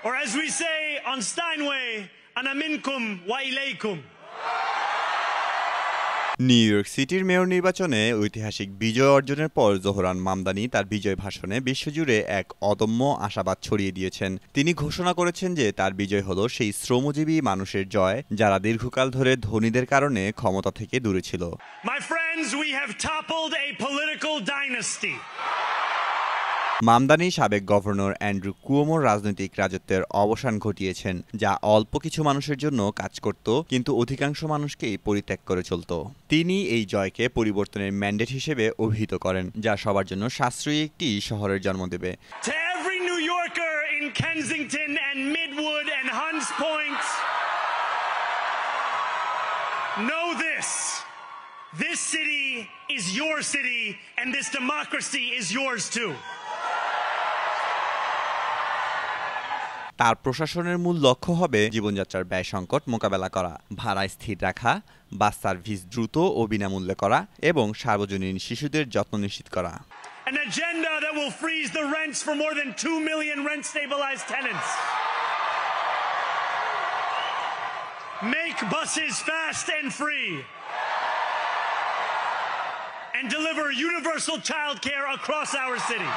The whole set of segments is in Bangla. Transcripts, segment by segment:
Or as we say on Steinway, ana minkum wa ilaykum. New York সিটির মেয়র নির্বাচনে ঐতিহাসিক বিজয় অর্জনের পর জোহরান মামদানি তার বিজয় ভাষণে বিশ্বজুড়ে এক অদম্য আশাবাদ ছড়িয়ে দিয়েছেন। তিনি ঘোষণা করেছেন যে তার বিজয় হলো সেই শ্রমজীবী মানুষের জয় যারা দীর্ঘকাল ধরে ধনীদের কারণে ক্ষমতা থেকে দূরে ছিল। My friends, we have toppled a political dynasty. Mamdani সাবেক গভর্নর অ্যান্ড্রু কুয়োমোর রাজনৈতিক রাজত্বের অবসান ঘটিয়েছেন, যা অল্প কিছু মানুষের জন্য কাজ করত কিন্তু অধিকাংশ মানুষকেই পরিত্যাগ করে চলত। তিনি এই জয়কে পরিবর্তনের ম্যান্ডেট হিসেবে অভিহিত করেন, যা সবার জন্য সাশ্রয়ী একটি শহরের জন্ম দেবে। To every New Yorker in Kensington and Midwood and Hunts Point, know this. This city is your city and this democracy is yours too. তার প্রশাসনের মূল লক্ষ্য হবে জীবনযাত্রার ব্যয় সংকট মোকাবেলা করা, ভাড়া স্থির রাখা, বাস সার্ভিস দ্রুত ও বিনামূল্যে করা এবং সার্বজনীন শিশুদের যত্ন নিশ্চিত করা। An agenda that will freeze the rents for more than 2 million rent-stabilized tenants. Make buses fast and free. And deliver universal child care across our city.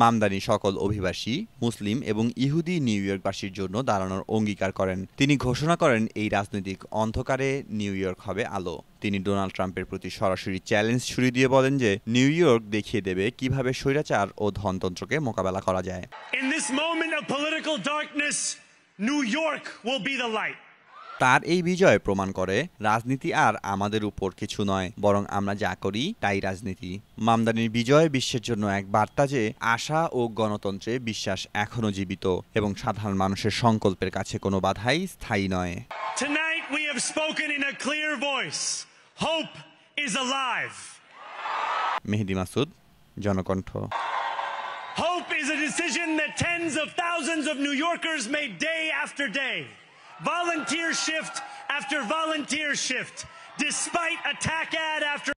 Mamdani সকল অভিবাসী, মুসলিম এবং ইহুদি নিউ ইয়র্কবাসীর জন্য দাঁড়ানোর অঙ্গীকার করেন। তিনি ঘোষণা করেন এই রাজনৈতিক অন্ধকারে নিউ ইয়র্ক হবে আলো। তিনি ডোনাল্ড ট্রাম্পের প্রতি সরাসরি চ্যালেঞ্জ ছুড়ে দিয়ে বলেন যে নিউ ইয়র্ক দেখিয়ে দেবে কিভাবে স্বৈরাচার ও ধনতন্ত্রকে মোকাবেলা করা যায়। In this moment of political darkness, New York will be the light. তার এই বিজয় প্রমাণ করে রাজনীতি আর আমাদের উপর কিছু নয়, বরং আমরা যা করি তাই রাজনীতি। মামদানির বিজয় বিশ্বের জন্য এক বার্তা যে আশা ও গণতন্ত্রে বিশ্বাস এখনো জীবিত এবং সাধারণ মানুষের সংকল্পের কাছে কোনো বাধাই স্থায়ী নয়। Tonight we have spoken in a clear voice. Hope is alive. Mehedi Masud, Janakantha. Hope is a decision that tens of thousands of New Yorkers made day after day. Volunteer shift after volunteer shift, despite attack ad after